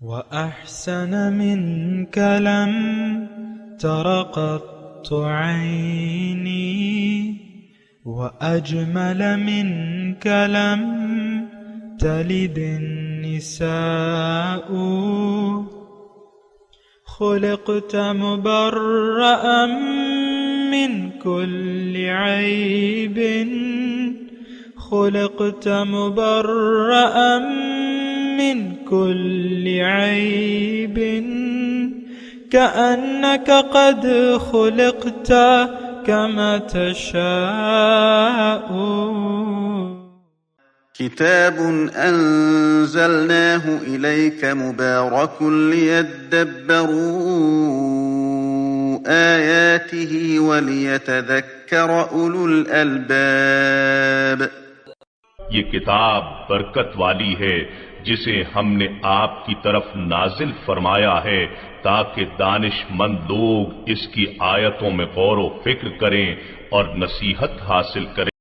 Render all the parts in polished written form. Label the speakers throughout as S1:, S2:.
S1: وأحسن منك لم تر قط عيني وأجمل منك لم تلد النساء خلقت مبرأ من كل عيب خلقت مبرأ من كل عيب كأنك قد خلقت كما تشاء.
S2: كتاب أنزلناه إليك مبارك ليدبروا آياته وليتذكر أولو الألباب.
S3: یہ کتاب برکت والی ہے جسے ہم نے آپ کی طرف نازل فرمایا ہے تاکہ دانش مند لوگ اس کی آیتوں میں غور و فکر کریں اور نصیحت حاصل کریں.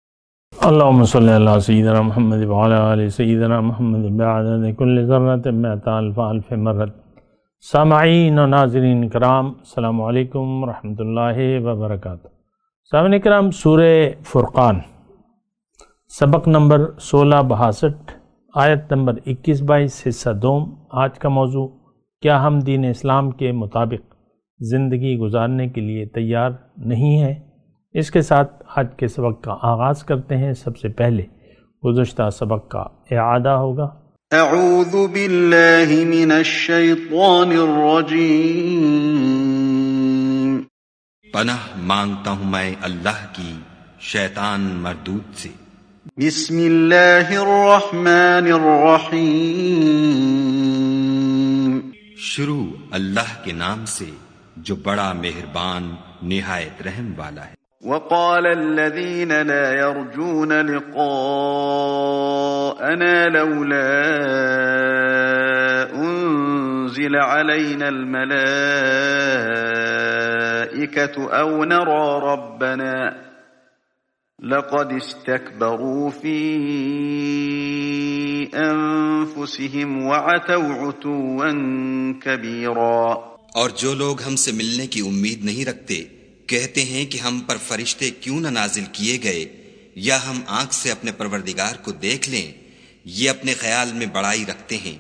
S4: اللہم صلی علی سیدنا محمد وعلی آل سیدنا محمد بعدد کل ذرۃ مئۃ الف الف مرۃ. سامعین و ناظرین کرام، السلام علیکم ورحمۃ اللہ وبرکاتہ. سامعین کرام، سورہ فرقان سبق نمبر 1662 آیت نمبر 21-22 حصہ دوم. آج کا موضوع: کیا ہم دین اسلام کے مطابق زندگی گزارنے کے لیے تیار نہیں ہیں؟ اس کے ساتھ آج کے سبق کا آغاز کرتے ہیں. سب سے پہلے گزشتہ سبق کا اعادہ ہوگا.
S2: اعوذ باللہ من الشیطان الرجیم.
S5: پناہ مانگتا ہوں میں اللہ کی شیطان مردود سے.
S2: بسم اللہ الرحمن الرحیم.
S5: شروع اللہ کے نام سے جو بڑا مہربان نہایت رحم والا ہے.
S2: وقال الذين لا يرجون لقاءنا لولا أنزل علينا الملائكة أو نرى ربنا لقد استكبروا في أنفسهم وعتوا عتوا كبيرا.
S5: اور جو لوگ ہم سے ملنے کی امید نہیں رکھتے کہتے ہیں کہ ہم پر فرشتے کیوں نہ نازل کیے گئے یا ہم آنکھ سے اپنے پروردگار کو دیکھ لیں. یہ اپنے خیال میں بڑائی رکھتے ہیں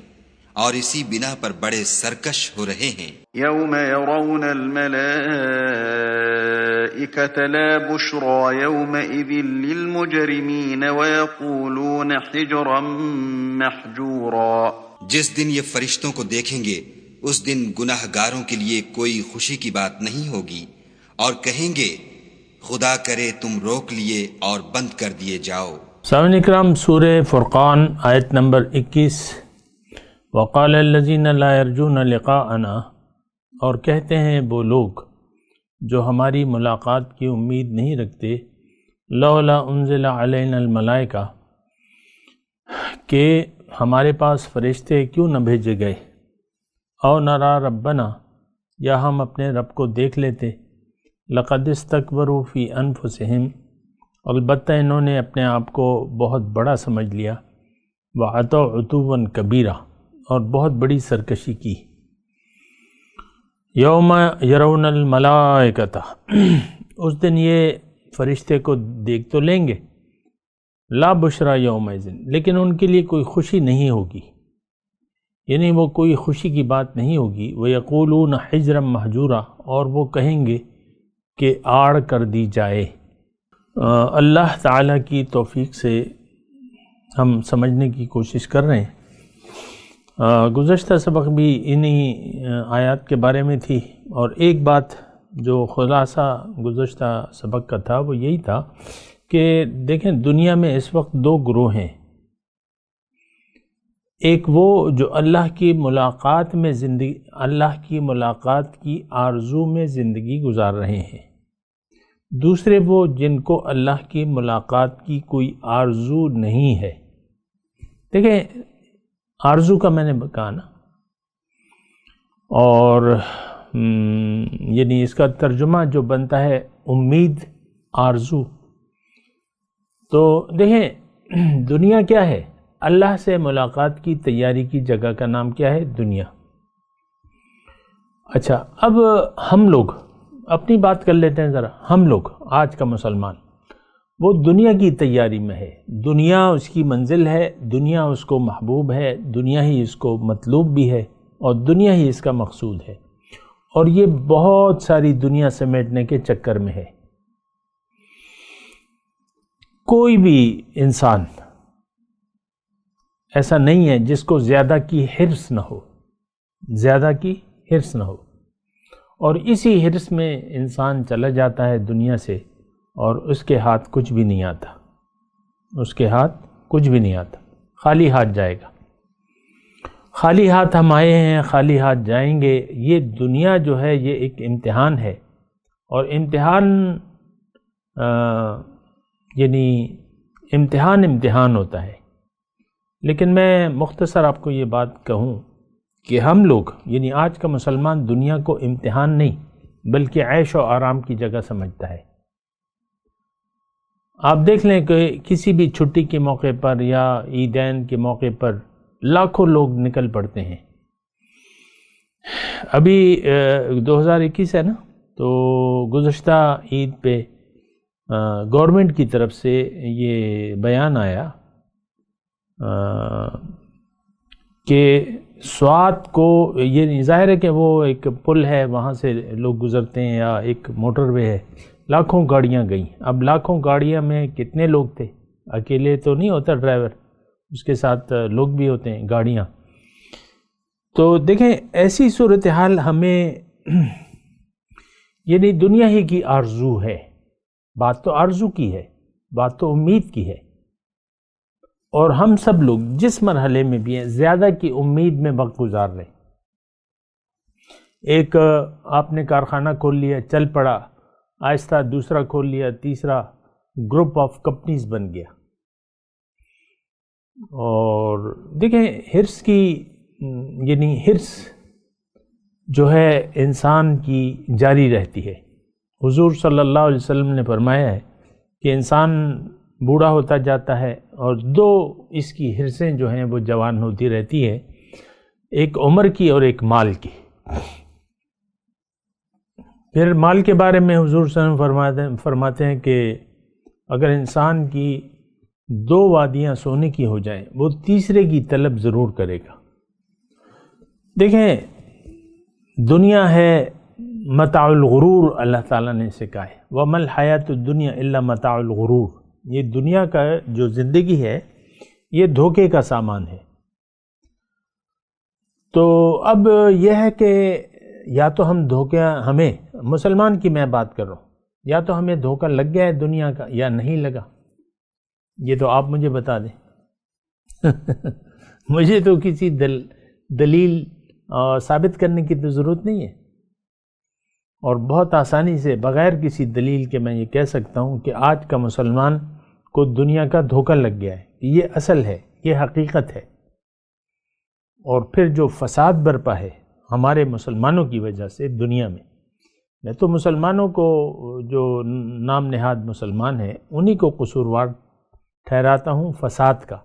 S5: اور اسی بنا پر بڑے سرکش ہو رہے ہیں.
S2: یوم یرون الملائکۃ لا بشرى یومئذ للمجرمین ویقولون حجرا محجورا.
S5: جس دن یہ فرشتوں کو دیکھیں گے اس دن گناہ گاروں کے لیے کوئی خوشی کی بات نہیں ہوگی اور کہیں گے خدا کرے تم روک لیے اور بند کر دیے جاؤ.
S4: سامعین اکرام، سورہ فرقان آیت نمبر 21. وقال الذین لا یرجون لقاءنا، اور کہتے ہیں وہ لوگ جو ہماری ملاقات کی امید نہیں رکھتے، لولا انزل علینا الملائکہ، کہ ہمارے پاس فرشتے کیوں نہ بھیجے گئے، او نرا ربنا، یا ہم اپنے رب کو دیکھ لیتے. لقد استکبروا فی انفسہم، البتہ انہوں نے اپنے آپ کو بہت بڑا سمجھ لیا. وعتوا عتوا کبیرا، اور بہت بڑی سرکشی کی. یوم یرون الملائکۃ، اس دن یہ فرشتے کو دیکھ تو لیں گے. لا بشرا یومئذ، لیکن ان کے لیے کوئی خوشی نہیں ہوگی، یعنی وہ کوئی خوشی کی بات نہیں ہوگی. ویقولون حجرا مہجورا، اور وہ کہیں گے کہ آڑ کر دی جائے. اللہ تعالیٰ کی توفیق سے ہم سمجھنے کی کوشش کر رہے ہیں. گزشتہ سبق بھی انہی آیات کے بارے میں تھی، اور ایک بات جو خلاصہ گزشتہ سبق کا تھا وہ یہی تھا کہ دیکھیں دنیا میں اس وقت دو گروہ ہیں. ایک وہ جو اللہ کی ملاقات میں اللہ کی ملاقات کی آرزو میں زندگی گزار رہے ہیں. دوسرے وہ جن کو اللہ کی ملاقات کی کوئی آرزو نہیں ہے. دیکھیں آرزو کا میں نے کہا نا، اور یعنی اس کا ترجمہ جو بنتا ہے امید، آرزو. تو دیکھیں دنیا کیا ہے؟ اللہ سے ملاقات کی تیاری کی جگہ کا نام کیا ہے؟ دنیا. اچھا، اب ہم لوگ اپنی بات کر لیتے ہیں ذرا. ہم لوگ آج کا مسلمان وہ دنیا کی تیاری میں ہے، دنیا اس کی منزل ہے، دنیا اس کو محبوب ہے، دنیا ہی اس کو مطلوب بھی ہے، اور دنیا ہی اس کا مقصود ہے، اور یہ بہت ساری دنیا سمیٹنے کے چکر میں ہے. کوئی بھی انسان ایسا نہیں ہے جس کو زیادہ کی حرص نہ ہو، زیادہ کی حرص نہ ہو، اور اسی حرص میں انسان چلا جاتا ہے دنیا سے، اور اس کے ہاتھ کچھ بھی نہیں آتا، اس کے ہاتھ کچھ بھی نہیں آتا، خالی ہاتھ جائے گا. خالی ہاتھ ہم آئے ہیں، خالی ہاتھ جائیں گے. یہ دنیا جو ہے یہ ایک امتحان ہے، اور امتحان یعنی امتحان ہوتا ہے. لیکن میں مختصر آپ کو یہ بات کہوں کہ ہم لوگ یعنی آج کا مسلمان دنیا کو امتحان نہیں بلکہ عیش و آرام کی جگہ سمجھتا ہے. آپ دیکھ لیں کہ کسی بھی چھٹی کے موقع پر یا عیدین کے موقع پر لاکھوں لوگ نکل پڑتے ہیں. ابھی 2021 ہے نا، تو گزشتہ عید پہ گورنمنٹ کی طرف سے یہ بیان آیا کہ سوات کو، یہ ظاہر ہے کہ وہ ایک پل ہے، وہاں سے لوگ گزرتے ہیں، یا ایک موٹر وے ہے، لاکھوں گاڑیاں گئیں. اب لاکھوں گاڑیاں میں کتنے لوگ تھے؟ اکیلے تو نہیں ہوتا ڈرائیور، اس کے ساتھ لوگ بھی ہوتے ہیں، گاڑیاں. تو دیکھیں ایسی صورتحال ہمیں یعنی دنیا ہی کی آرزو ہے. بات تو آرزو کی ہے، بات تو امید کی ہے، اور ہم سب لوگ جس مرحلے میں بھی ہیں زیادہ کی امید میں وقت گزار رہے ہیں. ایک آپ نے کارخانہ کھول لیا، چل پڑا، آہستہ دوسرا کھول لیا، تیسرا، گروپ آف کمپنیز بن گیا. اور دیکھیں حرص کی یعنی حرص جو ہے انسان کی جاری رہتی ہے. حضور صلی اللہ علیہ وسلم نے فرمایا ہے کہ انسان بوڑھا ہوتا جاتا ہے اور دو اس کی حرصیں جو ہیں وہ جوان ہوتی رہتی ہے، ایک عمر کی اور ایک مال کی. پھر مال کے بارے میں حضور صلی اللہ علیہ وسلم فرماتے ہیں کہ اگر انسان کی دو وادیاں سونے کی ہو جائیں وہ تیسرے کی طلب ضرور کرے گا. دیکھیں دنیا ہے متاع الغرور، اللہ تعالیٰ نے اسے کہا ہے وَمَا الْحَيَاةُ الدُّنْيَا إِلَّا مَتَاعُ الْغُرُورِ. یہ دنیا کا جو زندگی ہے یہ دھوکے کا سامان ہے. تو اب یہ ہے کہ یا تو ہم ہمیں مسلمان کی میں بات کر رہا ہوں، یا تو ہمیں دھوکہ لگ گیا ہے دنیا کا یا نہیں لگا. یہ تو آپ مجھے بتا دیں. مجھے تو کسی دلیل ثابت کرنے کی تو ضرورت نہیں ہے، اور بہت آسانی سے بغیر کسی دلیل کے میں یہ کہہ سکتا ہوں کہ آج کا مسلمان کو دنیا کا دھوکہ لگ گیا ہے. یہ اصل ہے، یہ حقیقت ہے. اور پھر جو فساد برپا ہے ہمارے مسلمانوں کی وجہ سے دنیا میں تو مسلمانوں کو جو نام نہاد مسلمان ہیں انہی کو قصوروار ٹھہراتا ہوں فساد کا.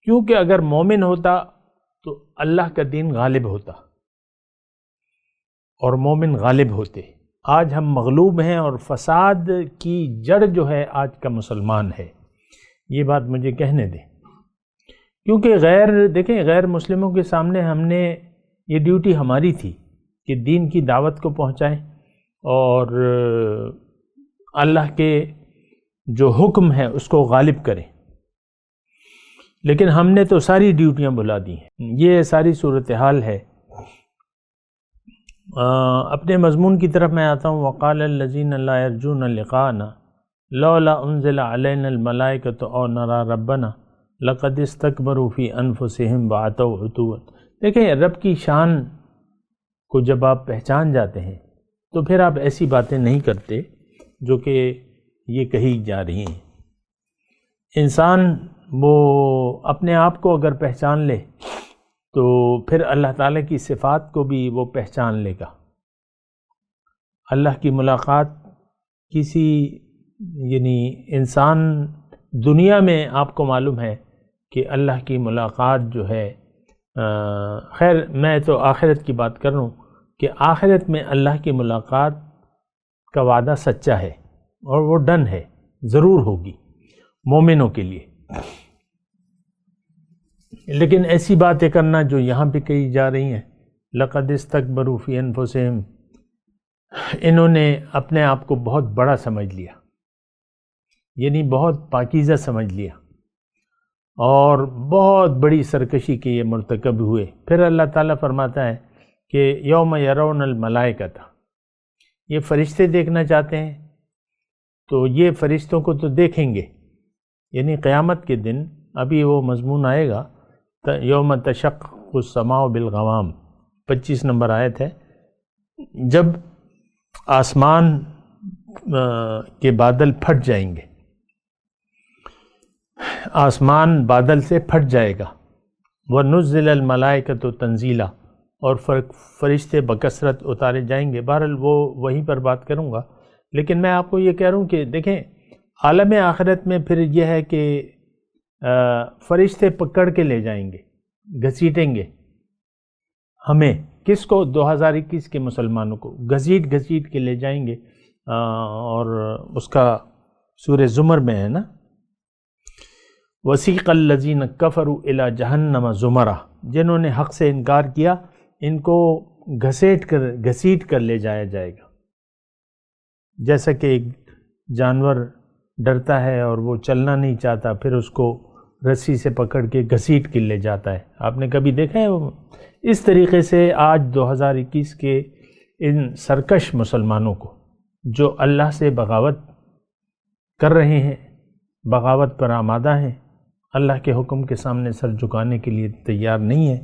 S4: کیونکہ اگر مومن ہوتا تو اللہ کا دین غالب ہوتا اور مومن غالب ہوتے. آج ہم مغلوب ہیں اور فساد کی جڑ جو ہے آج کا مسلمان ہے. یہ بات مجھے کہنے دیں، کیونکہ دیکھیں غیر مسلموں کے سامنے ہم نے یہ ڈیوٹی ہماری تھی کہ دین کی دعوت کو پہنچائیں اور اللہ کے جو حکم ہے اس کو غالب کریں. لیکن ہم نے تو ساری ڈیوٹیاں بھلا دی ہیں. یہ ساری صورتحال ہے. اپنے مضمون کی طرف میں آتا ہوں. وقال الذین لا یرجون لقاءنا لولا انزل علینا الملائکۃ او نرى ربنا لقد استکبروا فی انفسہم وعتوا عتوا. دیکھیں رب کی شان کو جب آپ پہچان جاتے ہیں تو پھر آپ ایسی باتیں نہیں کرتے جو کہ یہ کہی جا رہی ہیں. انسان وہ اپنے آپ کو اگر پہچان لے تو پھر اللہ تعالیٰ کی صفات کو بھی وہ پہچان لے گا. اللہ کی ملاقات کسی یعنی انسان دنیا میں آپ کو معلوم ہے کہ اللہ کی ملاقات جو ہے خیر میں تو آخرت کی بات کر رہا ہوں. کہ آخرت میں اللہ کی ملاقات کا وعدہ سچا ہے اور وہ ڈن ہے، ضرور ہوگی مومنوں کے لیے۔ لیکن ایسی باتیں کرنا جو یہاں پہ کہی جا رہی ہیں، لقد استکبروا فی انفسہم، انہوں نے اپنے آپ کو بہت بڑا سمجھ لیا، یعنی بہت پاکیزہ سمجھ لیا، اور بہت بڑی سرکشی کے یہ مرتکب ہوئے۔ پھر اللہ تعالیٰ فرماتا ہے کہ یوم یرون الملائکۃ، یہ فرشتے دیکھنا چاہتے ہیں تو یہ فرشتوں کو تو دیکھیں گے، یعنی قیامت کے دن ابھی وہ مضمون آئے گا، یوم تشقق السماء بالغمام، 25 نمبر آیت ہے، جب آسمان کے بادل پھٹ جائیں گے، آسمان بادل سے پھٹ جائے گا، وَنُزِّلَ الْمَلَائِكَةُ تَنزِيلًا، اور فرشتے بکثرت اتارے جائیں گے۔ بہرحال وہ وہیں پر بات کروں گا، لیکن میں آپ کو یہ کہہ رہا ہوں کہ دیکھیں عالم آخرت میں پھر یہ ہے کہ فرشتے پکڑ کے لے جائیں گے، گھسیٹیں گے ہمیں، کس کو؟ 2021 کے مسلمانوں کو گھسیٹ گھسیٹ کے لے جائیں گے، اور اس کا سورہ زمر میں ہے نا، وَسِيقَ الَّذِينَ كَفَرُوا إِلَى جَهَنَّمَ زُمَرًا، جنہوں نے حق سے انکار کیا ان کو گھسیٹ کر لے جایا جائے گا، جیسا کہ ایک جانور ڈرتا ہے اور وہ چلنا نہیں چاہتا، پھر اس کو رسی سے پکڑ کے گھسیٹ کے لے جاتا ہے، آپ نے کبھی دیکھا ہے وہ؟ اس طریقے سے آج 2021 کے ان سرکش مسلمانوں کو جو اللہ سے بغاوت کر رہے ہیں، بغاوت پر آمادہ ہیں، اللہ کے حکم کے سامنے سر جھکانے کے لیے تیار نہیں ہے،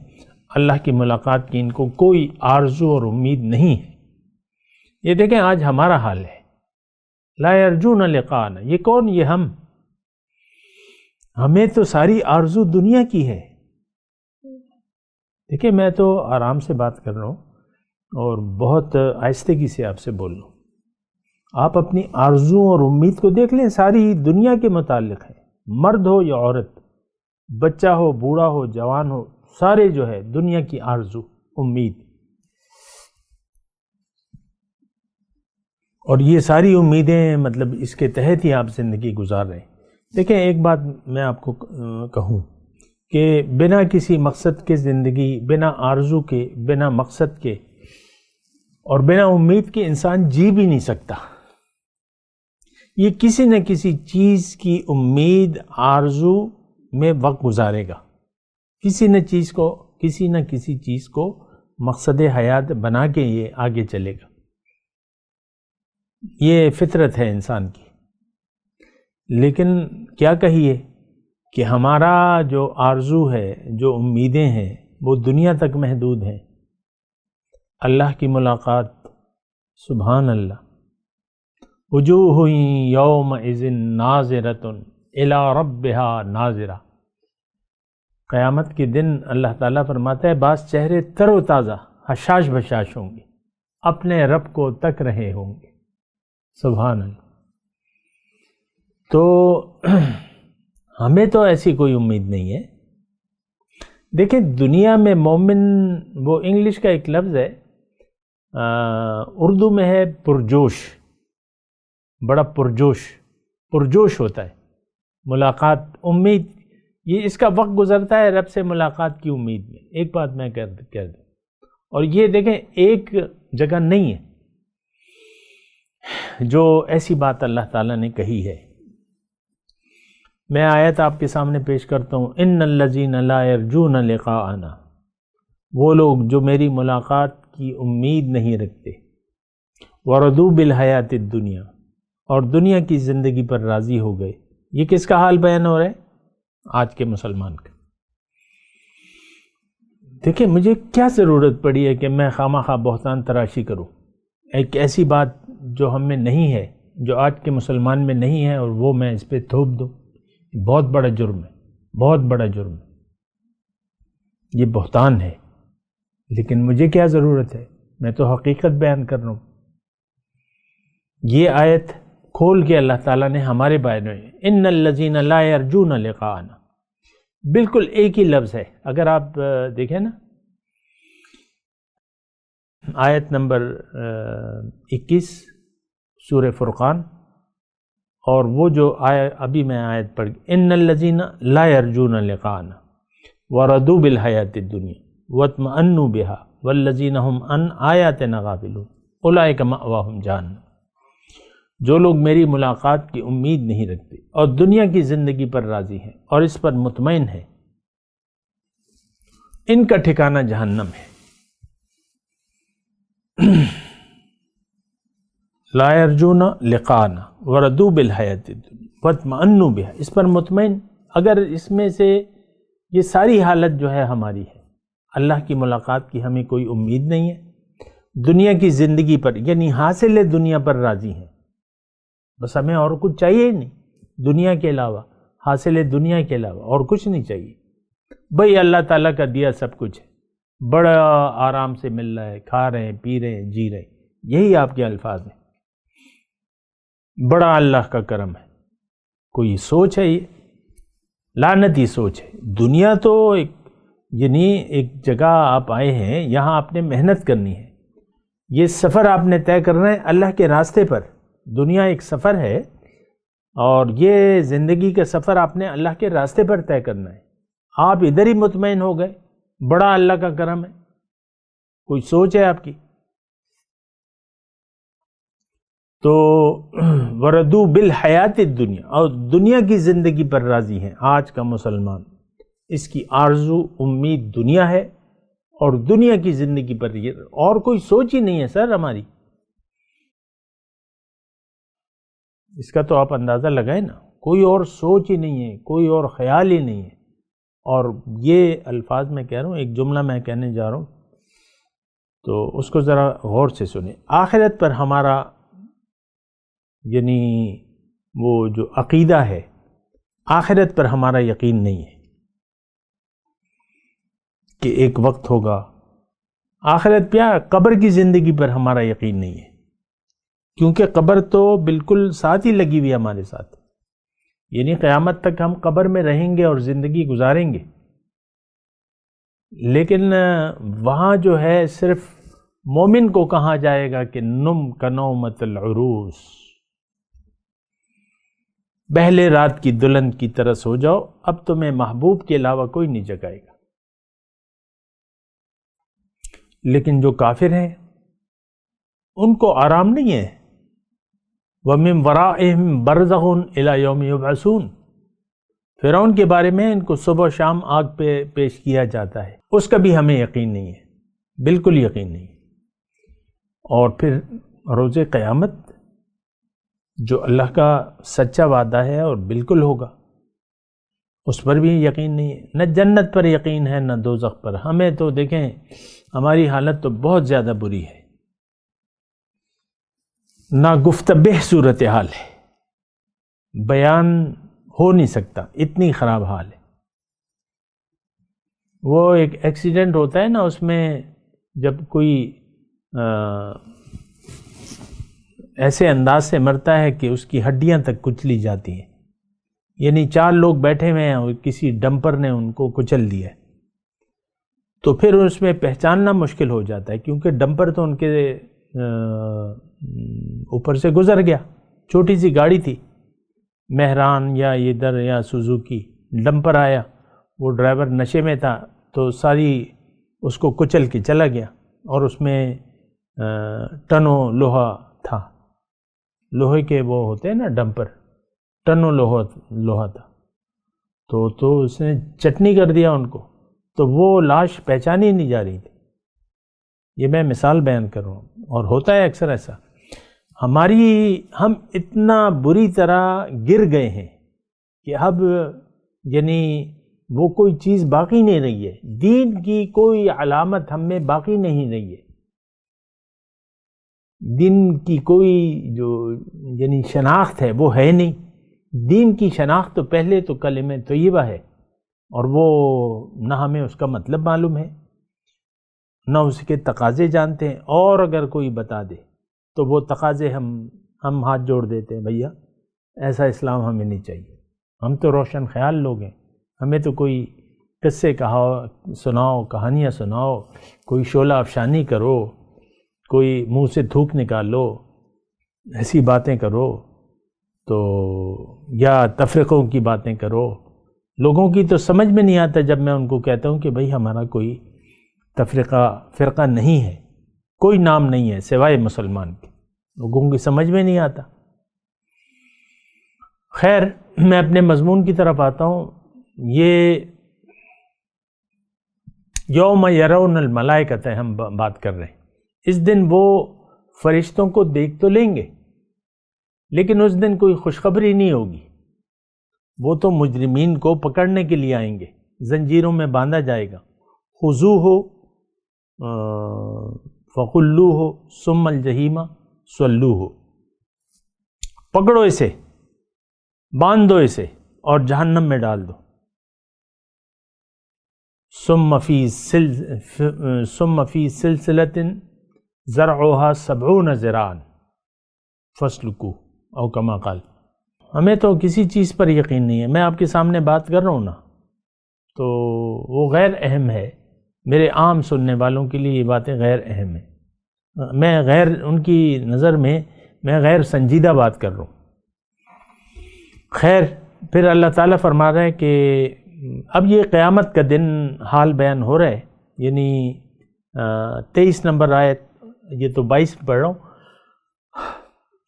S4: اللہ کی ملاقات کی ان کو کوئی آرزو اور امید نہیں ہے۔ یہ دیکھیں آج ہمارا حال ہے، لا یرجون لقاءنا، یہ کون؟ یہ ہمیں تو ساری آرزو دنیا کی ہے۔ دیکھیں میں تو آرام سے بات کر رہا ہوں اور بہت آہستگی سے آپ سے بول رہا ہوں، آپ اپنی آرزو اور امید کو دیکھ لیں، ساری دنیا کے متعلق ہے، مرد ہو یا عورت، بچہ ہو، بوڑھا ہو، جوان ہو، سارے جو ہے دنیا کی آرزو امید، اور یہ ساری امیدیں مطلب اس کے تحت ہی آپ زندگی گزار رہے ہیں۔ دیکھیں ایک بات میں آپ کو کہوں کہ بنا کسی مقصد کے زندگی، بنا آرزو کے، بنا مقصد کے اور بنا امید کے انسان جی بھی نہیں سکتا۔ یہ کسی نہ کسی چیز کی امید، آرزو میں وقت گزارے گا، کسی نہ کسی چیز کو مقصد حیات بنا کے یہ آگے چلے گا، یہ فطرت ہے انسان کی۔ لیکن کیا کہیے کہ ہمارا جو آرزو ہے، جو امیدیں ہیں، وہ دنیا تک محدود ہیں۔ اللہ کی ملاقات، سبحان اللہ، وجوہ یومئذ ناظرۃ الی ربہا ناظرہ، قیامت کے دن اللہ تعالیٰ فرماتا ہے بعض چہرے تر و تازہ، حشاش بشاش ہوں گے، اپنے رب کو تک رہے ہوں گے، سبحان اللہ۔ تو ہمیں تو ایسی کوئی امید نہیں ہے۔ دیکھیں دنیا میں مومن، وہ انگلش کا ایک لفظ ہے، اردو میں ہے پرجوش، بڑا پرجوش ہوتا ہے، ملاقات، امید، یہ اس کا وقت گزرتا ہے رب سے ملاقات کی امید میں۔ ایک بات میں کہہ دوں، اور یہ دیکھیں ایک جگہ نہیں ہے جو ایسی بات اللہ تعالیٰ نے کہی ہے۔ میں آیت آپ کے سامنے پیش کرتا ہوں، ان الذین لا یرجون لقاءنا، وہ لوگ جو میری ملاقات کی امید نہیں رکھتے، وردوا بالحیات الدنیا، اور دنیا کی زندگی پر راضی ہو گئے۔ یہ کس کا حال بیان ہو رہا ہے؟ آج کے مسلمان کا۔ دیکھیں مجھے کیا ضرورت پڑی ہے کہ میں خواہ بہتان تراشی کروں، ایک ایسی بات جو ہم میں نہیں ہے، جو آج کے مسلمان میں نہیں ہے، اور وہ میں اس پہ تھوپ دوں۔ بہت بڑا جرم ہے، بہت بڑا جرم ہے، یہ بہتان ہے۔ لیکن مجھے کیا ضرورت ہے؟ میں تو حقیقت بیان کر رہا ہوں۔ یہ آیت کھول کے اللہ تعالیٰ نے ہمارے بارے میں، ان الذین لا یرجون لقاءنا، بالکل ایک ہی لفظ ہے۔ اگر آپ دیکھیں نا آیت نمبر 21 سورہ فرقان، اور وہ جو ابھی میں آیت پڑھ ان الذین لا یرجون لقاءنا ورضوا بالحیاۃ الدنیا واطمأنوا بها والذین هم عن آیاتنا غافلون اولئک مأواہم جہنم، جو لوگ میری ملاقات کی امید نہیں رکھتے اور دنیا کی زندگی پر راضی ہیں اور اس پر مطمئن ہیں، ان کا ٹھکانہ جہنم ہے۔ لا یرجون لقاءنا ورضوا بالحیاۃ الدنیا واطمأنوا بها، اس پر مطمئن، اگر اس میں سے یہ ساری حالت جو ہے ہماری ہے، اللہ کی ملاقات کی ہمیں کوئی امید نہیں ہے، دنیا کی زندگی پر یعنی حاصل دنیا پر راضی ہیں، بس ہمیں اور کچھ چاہیے ہی نہیں دنیا کے علاوہ، حاصل دنیا کے علاوہ اور کچھ نہیں چاہیے، بھئی اللہ تعالیٰ کا دیا سب کچھ ہے، بڑا آرام سے مل رہا ہے، کھا رہے ہیں، پی رہے ہیں، جی رہے ہیں، یہی آپ کے الفاظ ہیں، بڑا اللہ کا کرم ہے۔ کوئی سوچ ہے یہ؟ لعنتی سوچ ہے۔ دنیا تو یعنی ایک جگہ آپ آئے ہیں، یہاں آپ نے محنت کرنی ہے، یہ سفر آپ نے طے کرنا ہے اللہ کے راستے پر، دنیا ایک سفر ہے اور یہ زندگی کا سفر آپ نے اللہ کے راستے پر طے کرنا ہے، آپ ادھر ہی مطمئن ہو گئے، بڑا اللہ کا کرم ہے، کوئی سوچ ہے آپ کی؟ تو وردو بالحیات الدنیا، اور دنیا کی زندگی پر راضی ہیں آج کا مسلمان، اس کی آرزو امید دنیا ہے اور دنیا کی زندگی پر، اور کوئی سوچ ہی نہیں ہے سر ہماری، اس کا تو آپ اندازہ لگائیں نا، کوئی اور سوچ ہی نہیں ہے، کوئی اور خیال ہی نہیں ہے۔ اور یہ الفاظ میں کہہ رہا ہوں، ایک جملہ میں کہنے جا رہا ہوں تو اس کو ذرا غور سے سنیں۔ آخرت پر ہمارا یعنی وہ جو عقیدہ ہے، آخرت پر ہمارا یقین نہیں ہے کہ ایک وقت ہوگا، آخرت پہ قبر کی زندگی پر ہمارا یقین نہیں ہے، کیونکہ قبر تو بالکل ساتھ ہی لگی ہوئی ہے ہمارے ساتھ، یعنی قیامت تک ہم قبر میں رہیں گے اور زندگی گزاریں گے، لیکن وہاں جو ہے صرف مومن کو کہا جائے گا کہ نم کنومت العروس، پہلے رات کی دلہن کی طرح سو جاؤ، اب تمہیں محبوب کے علاوہ کوئی نہیں جگائے گا۔ لیکن جو کافر ہیں ان کو آرام نہیں ہے، وَمِن وَرَائِهِمْ بَرْزَخٌ إِلَى يَوْمِ يُبْعَثُونَ، فرعون کے بارے میں ان کو صبح و شام آگ پہ پیش کیا جاتا ہے، اس کا بھی ہمیں یقین نہیں ہے، بالکل یقین نہیں ہے۔ اور پھر روز قیامت جو اللہ کا سچا وعدہ ہے اور بالکل ہوگا، اس پر بھی یقین نہیں ہے، نہ جنت پر یقین ہے نہ دوزخ پر۔ ہمیں تو دیکھیں ہماری حالت تو بہت زیادہ بری ہے، نا گفتبہ صورتحال ہے، بیان ہو نہیں سکتا، اتنی خراب حال ہے۔ وہ ایک ایکسیڈنٹ ہوتا ہے نا، اس میں جب کوئی ایسے انداز سے مرتا ہے کہ اس کی ہڈیاں تک کچلی جاتی ہیں، یعنی 4 لوگ بیٹھے ہوئے ہیں اور کسی ڈمپر نے ان کو کچل دیا ہے، تو پھر اس میں پہچاننا مشکل ہو جاتا ہے، کیونکہ ڈمپر تو ان کے اوپر سے گزر گیا، چھوٹی سی گاڑی تھی، مہران یا ادھر یا سوزوکی، ڈمپر آیا، وہ ڈرائیور نشے میں تھا تو ساری اس کو کچل کے چلا گیا، اور اس میں ٹنوں لوہا تھا، لوہے کے وہ ہوتے ہیں نا ڈمپر، ٹنوں لوہا تھا، تو اس نے چٹنی کر دیا ان کو، تو وہ لاش پہچانی نہیں جا رہی تھی۔ یہ میں مثال بیان کر رہا ہوں، اور ہوتا ہے اکثر ایسا۔ ہم اتنا بری طرح گر گئے ہیں کہ اب یعنی وہ کوئی چیز باقی نہیں رہی ہے، دین کی کوئی علامت ہم میں باقی نہیں رہی ہے، دین کی کوئی جو یعنی شناخت ہے وہ ہے نہیں۔ دین کی شناخت تو پہلے تو کلمہ طیبہ ہے، اور وہ نہ ہمیں اس کا مطلب معلوم ہے، نہ اس کے تقاضے جانتے ہیں، اور اگر کوئی بتا دے تو وہ تقاضے ہم ہاتھ جوڑ دیتے ہیں، بھیا ایسا اسلام ہمیں نہیں چاہیے، ہم تو روشن خیال لوگ ہیں، ہمیں تو کوئی قصے سناؤ، کہانیاں سناؤ، کوئی شعلہ افشانی کرو، کوئی منہ سے تھوک نکال لو، ایسی باتیں کرو تو، یا تفرقوں کی باتیں کرو، لوگوں کی تو سمجھ میں نہیں آتا جب میں ان کو کہتا ہوں کہ بھئی ہمارا کوئی فرقہ نہیں ہے، کوئی نام نہیں ہے سوائے مسلمان کے، لوگوں کی سمجھ میں نہیں آتا۔ خیر، میں اپنے مضمون کی طرف آتا ہوں۔ یہ یوم یرون الملائکۃ ہم بات کر رہے ہیں۔ اس دن وہ فرشتوں کو دیکھ تو لیں گے، لیکن اس دن کوئی خوشخبری نہیں ہوگی۔ وہ تو مجرمین کو پکڑنے کے لیے آئیں گے، زنجیروں میں باندھا جائے گا۔ خذوہ فغلوہ ثم الجحیم صلوہ، پکڑو اسے، باندھ دو اسے اور جہنم میں ڈال دو۔ ثم فی سلسلۃ ذرعها 70 ذراعا فاسلکوہ، او کما قال۔ ہمیں تو کسی چیز پر یقین نہیں ہے، میں آپ کے سامنے بات کر رہا ہوں نا، تو وہ غیر اہم ہے، میرے عام سننے والوں کے لیے یہ باتیں غیر اہم ہیں، میں غیر ان کی نظر میں غیر سنجیدہ بات کر رہا ہوں۔ خیر، پھر اللہ تعالیٰ فرما رہا ہے کہ اب یہ قیامت کا دن حال بیان ہو رہا ہے، یعنی 23 نمبر آیت، یہ تو 22 پڑھ رہا ہوں،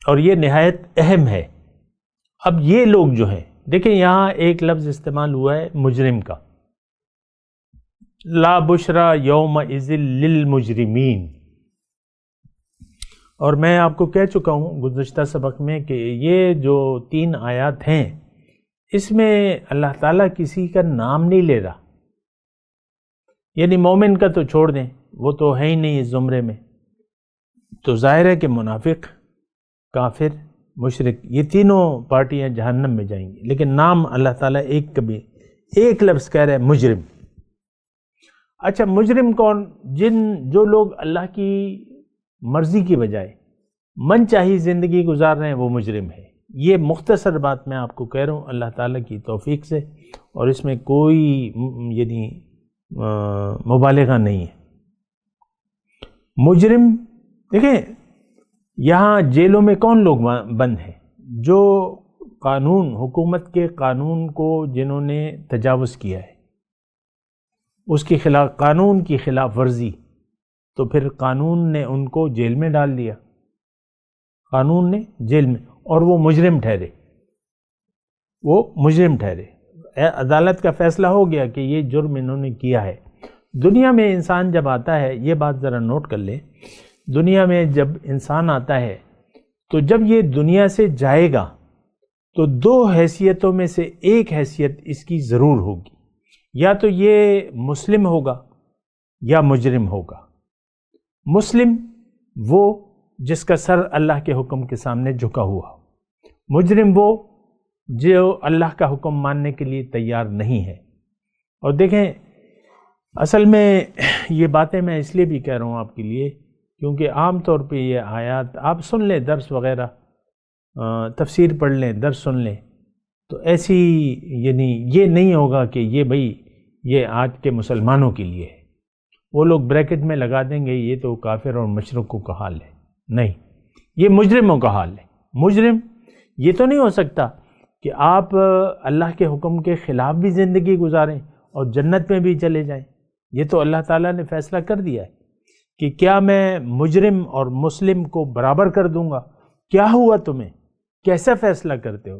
S4: اور یہ نہایت اہم ہے۔ اب یہ لوگ جو ہیں، دیکھیں یہاں ایک لفظ استعمال ہوا ہے مجرم کا، لا بشرا یومئذ للمجرمین، اور میں آپ کو کہہ چکا ہوں گزشتہ سبق میں کہ یہ جو 3 آیات ہیں، اس میں اللہ تعالیٰ کسی کا نام نہیں لے رہا، یعنی مومن کا تو چھوڑ دیں، وہ تو ہے ہی نہیں اس زمرے میں، تو ظاہر ہے کہ منافق، کافر، مشرک، یہ تینوں پارٹیاں جہنم میں جائیں گی، لیکن نام اللہ تعالیٰ ایک لفظ کہہ رہا ہے مجرم۔ اچھا، مجرم کون؟ جو لوگ اللہ کی مرضی کی بجائے من چاہی زندگی گزار رہے ہیں، وہ مجرم ہے۔ یہ مختصر بات میں آپ کو کہہ رہا ہوں اللہ تعالیٰ کی توفیق سے، اور اس میں کوئی یعنی مبالغہ نہیں ہے۔ مجرم، دیکھیں یہاں جیلوں میں کون لوگ بند ہیں؟ جو قانون، حکومت کے قانون کو جنہوں نے تجاوز کیا ہے، اس کے خلاف، قانون کی خلاف ورزی، تو پھر قانون نے ان کو جیل میں ڈال دیا، قانون نے جیل میں، اور وہ مجرم ٹھہرے، عدالت کا فیصلہ ہو گیا کہ یہ جرم انہوں نے کیا ہے۔ دنیا میں انسان جب آتا ہے، یہ بات ذرا نوٹ کر لیں، دنیا میں جب انسان آتا ہے تو جب یہ دنیا سے جائے گا تو 2 حیثیتوں میں سے ایک حیثیت اس کی ضرور ہوگی، یا تو یہ مسلم ہوگا یا مجرم ہوگا۔ مسلم وہ جس کا سر اللہ کے حکم کے سامنے جھکا ہوا، مجرم وہ جو اللہ کا حکم ماننے کے لیے تیار نہیں ہے۔ اور دیکھیں، اصل میں یہ باتیں میں اس لیے بھی کہہ رہا ہوں آپ کے لیے، کیونکہ عام طور پہ یہ آیات آپ سن لیں، درس وغیرہ تفسیر پڑھ لیں، درس سن لیں، تو ایسی یعنی یہ نہیں ہوگا کہ یہ بھئی یہ آج کے مسلمانوں کے لیے ہے، وہ لوگ بریکٹ میں لگا دیں گے یہ تو کافر اور مشرکوں کا حال ہے، نہیں، یہ مجرموں کا حال ہے۔ مجرم یہ تو نہیں ہو سکتا کہ آپ اللہ کے حکم کے خلاف بھی زندگی گزاریں اور جنت میں بھی چلے جائیں، یہ تو اللہ تعالیٰ نے فیصلہ کر دیا ہے کہ کیا میں مجرم اور مسلم کو برابر کر دوں گا؟ کیا ہوا تمہیں؟ کیسا فیصلہ کرتے ہو؟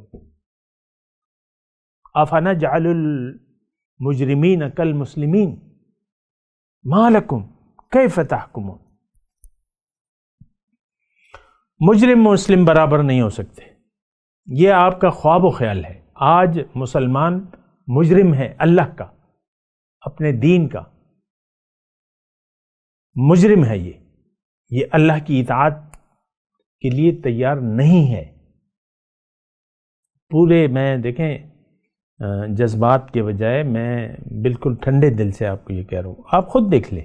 S4: افنجعل المجرمین کالمسلمین ما لکم کیف تحکمون۔ مجرم مسلم برابر نہیں ہو سکتے، یہ آپ کا خواب و خیال ہے۔ آج مسلمان مجرم ہے اللہ کا، اپنے دین کا مجرم ہے، یہ اللہ کی اطاعت کے لیے تیار نہیں ہے۔ پورے میں دیکھیں جذبات کے بجائے میں بالکل ٹھنڈے دل سے آپ کو یہ کہہ رہا ہوں، آپ خود دیکھ لیں،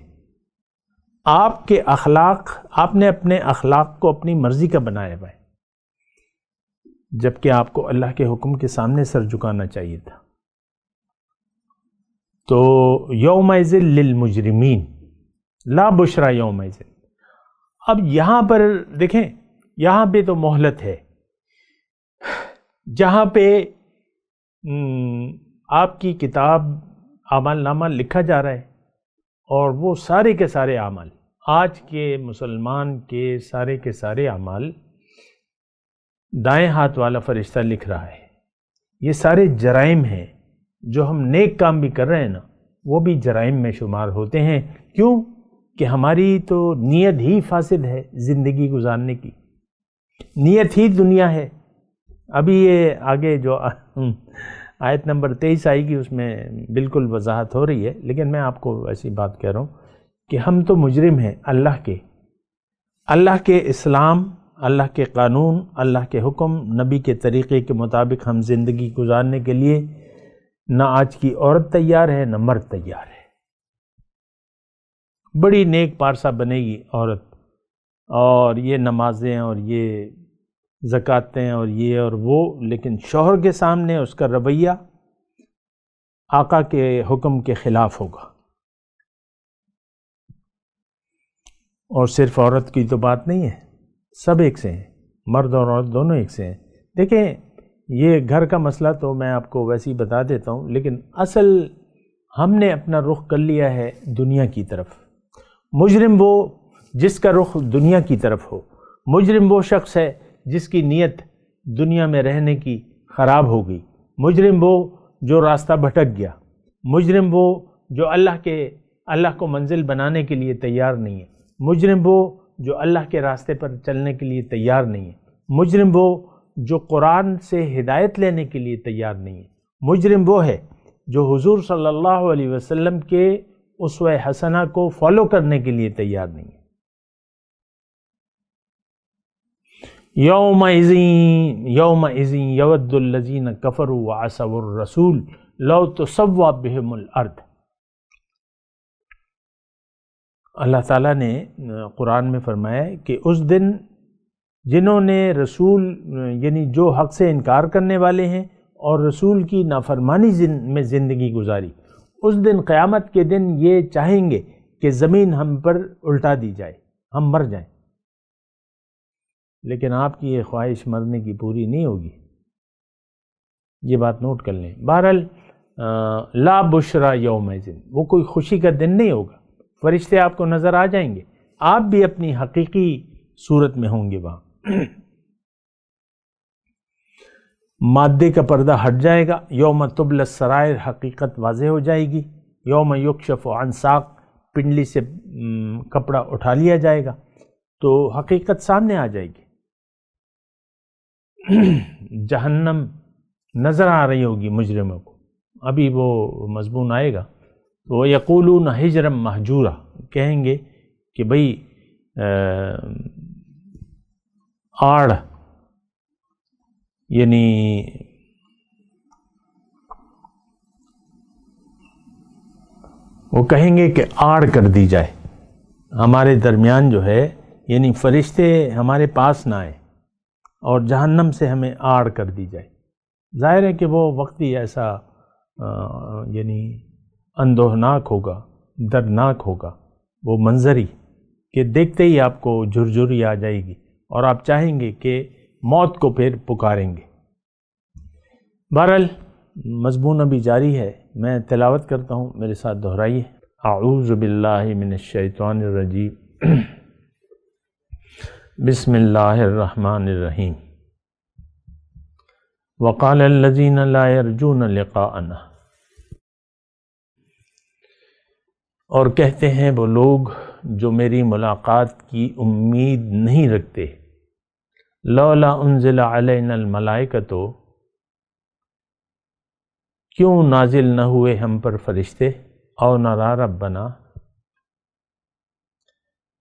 S4: آپ کے اخلاق، آپ نے اپنے اخلاق کو اپنی مرضی کا بنایا ہوا ہے، جبکہ آپ کو اللہ کے حکم کے سامنے سر جھکانا چاہیے تھا۔ تو یومئذ للمجرمین لا بشرا یومئذ، اب یہاں پر دیکھیں، یہاں پہ تو مہلت ہے، جہاں پہ آپ کی کتاب اعمال نامہ لکھا جا رہا ہے، اور وہ سارے کے سارے اعمال، آج کے مسلمان کے سارے اعمال دائیں ہاتھ والا فرشتہ لکھ رہا ہے۔ یہ سارے جرائم ہیں، جو ہم نیک کام بھی کر رہے ہیں نا، وہ بھی جرائم میں شمار ہوتے ہیں۔ کیوں کہ ہماری تو نیت ہی فاسد ہے، زندگی گزارنے کی نیت ہی دنیا ہے۔ ابھی یہ آگے جو آیت نمبر 23 آئے گی، اس میں بالکل وضاحت ہو رہی ہے، لیکن میں آپ کو ایسی بات کہہ رہا ہوں کہ ہم تو مجرم ہیں اللہ کے اسلام، اللہ کے قانون، اللہ کے حکم، نبی کے طریقے کے مطابق ہم زندگی گزارنے کے لیے نہ آج کی عورت تیار ہے نہ مرد تیار ہے۔ بڑی نیک پارسا بنے گی عورت، اور یہ نمازیں اور یہ زکاتیں اور یہ اور وہ، لیکن شوہر کے سامنے اس کا رویہ آقا کے حکم کے خلاف ہوگا۔ اور صرف عورت کی تو بات نہیں ہے، سب ایک سے ہیں، مرد اور عورت دونوں ایک سے ہیں۔ دیکھیں، یہ گھر کا مسئلہ تو میں آپ کو ویسے ہی بتا دیتا ہوں، لیکن اصل ہم نے اپنا رخ کر لیا ہے دنیا کی طرف۔ مجرم وہ جس کا رخ دنیا کی طرف ہو، مجرم وہ شخص ہے جس کی نیت دنیا میں رہنے کی خراب ہو گئی، مجرم وہ جو راستہ بھٹک گیا، مجرم وہ جو اللہ کو منزل بنانے کے لیے تیار نہیں ہے، مجرم وہ جو اللہ کے راستے پر چلنے کے لیے تیار نہیں ہے، مجرم وہ جو قرآن سے ہدایت لینے کے لیے تیار نہیں ہے، مجرم وہ ہے جو حضور صلی اللہ علیہ وسلم کے اسوہ حسنہ کو فالو کرنے کے لیے تیار نہیں ہے۔ یومئذ یود الذین کفروا وعصوا الرسول لو تسوی بہم الارض۔ اللہ تعالیٰ نے قرآن میں فرمایا کہ اس دن جنہوں نے رسول، یعنی جو حق سے انکار کرنے والے ہیں اور رسول کی نافرمانی میں زندگی گزاری، اس دن قیامت کے دن یہ چاہیں گے کہ زمین ہم پر الٹا دی جائے، ہم مر جائیں، لیکن آپ کی یہ خواہش مرنے کی پوری نہیں ہوگی، یہ بات نوٹ کر لیں۔ بہرحال لا بشرا یومئذ، وہ کوئی خوشی کا دن نہیں ہوگا، فرشتے آپ کو نظر آ جائیں گے، آپ بھی اپنی حقیقی صورت میں ہوں گے وہاں۔ مادے کا پردہ ہٹ جائے گا، یوم تبلی السرائر، حقیقت واضح ہو جائے گی، یوم یکشف عن ساق، پنڈلی سے کپڑا اٹھا لیا جائے گا تو حقیقت سامنے آ جائے گی۔ جہنم نظر آ رہی ہوگی مجرموں کو، ابھی وہ مضمون آئے گا تو یقولون حجرا مہجورا، کہیں گے کہ بھئی آڑ، یعنی وہ کہیں گے کہ آڑ کر دی جائے ہمارے درمیان جو ہے، یعنی فرشتے ہمارے پاس نہ آئیں اور جہنم سے ہمیں آڑ کر دی جائے۔ ظاہر ہے کہ وہ وقت ہی ایسا یعنی اندوہناک ہوگا، دردناک ہوگا وہ منظر ہی، کہ دیکھتے ہی آپ کو جھرجھری آ جائے گی اور آپ چاہیں گے کہ موت کو پھر پکاریں گے۔ بہرحال مضمون ابھی جاری ہے، میں تلاوت کرتا ہوں، میرے ساتھ دہرائیے۔ اعوذ باللہ من الشیطان الرجیم، بسم اللہ الرحمن الرحیم۔ وقال الذین لا یرجون لقاءنا، اور کہتے ہیں وہ لوگ جو میری ملاقات کی امید نہیں رکھتے، لولا انزل علینا الملائکۃ، کیوں نازل نہ ہوئے ہم پر فرشتے، او نرا ربنا،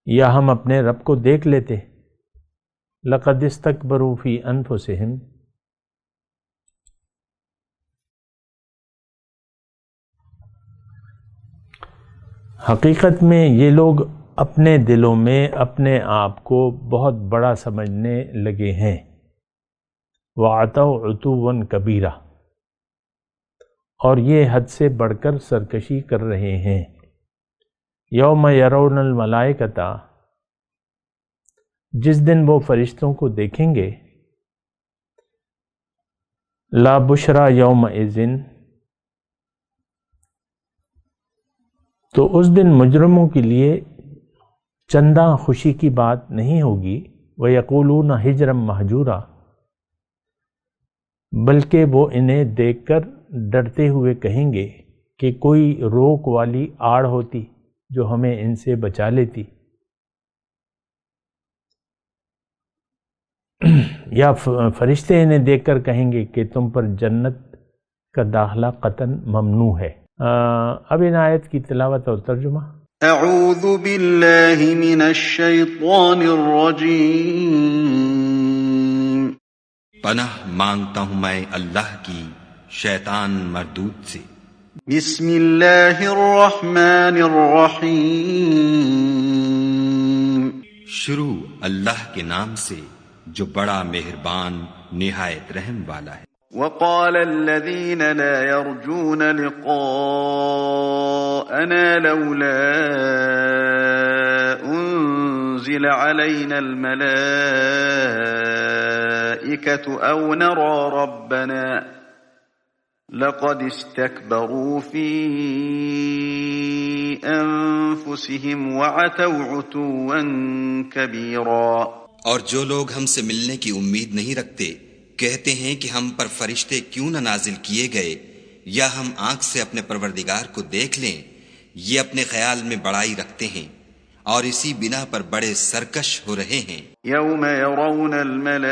S4: یا ہم اپنے رب کو دیکھ لیتے، لقد استکبروا فی انفسہم، حقیقت میں یہ لوگ اپنے دلوں میں اپنے آپ کو بہت بڑا سمجھنے لگے ہیں، وَعَتَوْا عُتُوًّا كَبِيرًا، اور یہ حد سے بڑھ کر سرکشی کر رہے ہیں۔ یوم یرون الملائکۃ، جس دن وہ فرشتوں کو دیکھیں گے، لا بشرا یومئذ، تو اس دن مجرموں کے لیے چندہ خوشی کی بات نہیں ہوگی، وَيَقُولُونَ حِجْرًا مَحْجُورًا، بلکہ وہ انہیں دیکھ کر ڈرتے ہوئے کہیں گے کہ کوئی روک والی آڑ ہوتی جو ہمیں ان سے بچا لیتی، یا فرشتے انہیں دیکھ کر کہیں گے کہ تم پر جنت کا داخلہ قطعاً ممنوع ہے۔ اب ان آیت کی تلاوت اور ترجمہ۔
S2: اعوذ باللہ من الشیطان الرجیم،
S5: پناہ مانگتا ہوں میں اللہ کی شیطان مردود سے۔
S2: بسم اللہ الرحمن الرحیم،
S5: شروع اللہ کے نام سے جو بڑا مہربان نہایت رحم والا ہے۔
S2: وقال الذين لا يرجون لقاءنا لولا أنزل علينا الملائكة أو نرى ربنا لقد استكبروا في أنفسهم وعتوا عتوا كبيرا۔
S5: اور جو لوگ ہم سے ملنے کی امید نہیں رکھتے کہتے ہیں کہ ہم پر فرشتے کیوں نہ نازل کیے گئے، یا ہم آنکھ سے اپنے پروردگار کو دیکھ لیں، یہ اپنے خیال میں بڑائی رکھتے ہیں اور اسی بنا پر بڑے سرکش ہو رہے ہیں۔
S2: یوم یرون الملائکۃ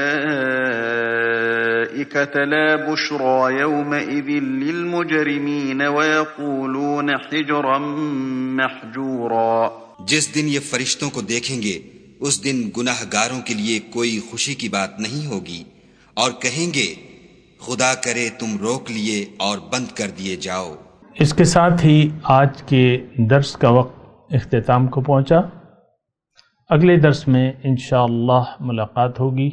S2: لا بشرى یومئذ للمجرمین ویقولون حجرا محجورا،
S5: جس دن یہ فرشتوں کو دیکھیں گے اس دن گناہ گاروں کے لیے کوئی خوشی کی بات نہیں ہوگی، اور کہیں گے خدا کرے تم روک لیے اور بند کر دیے جاؤ۔
S4: اس کے ساتھ ہی آج کے درس کا وقت اختتام کو پہنچا۔ اگلے درس میں انشاءاللہ ملاقات ہوگی۔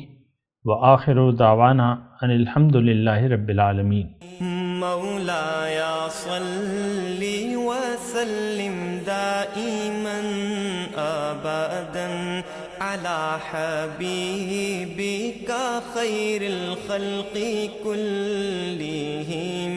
S4: وآخر دعوانا ان الحمد للہ رب العالمین۔
S6: مولایا صلی وسلم دائما ابدا على حبيبك خير الخلق كلهم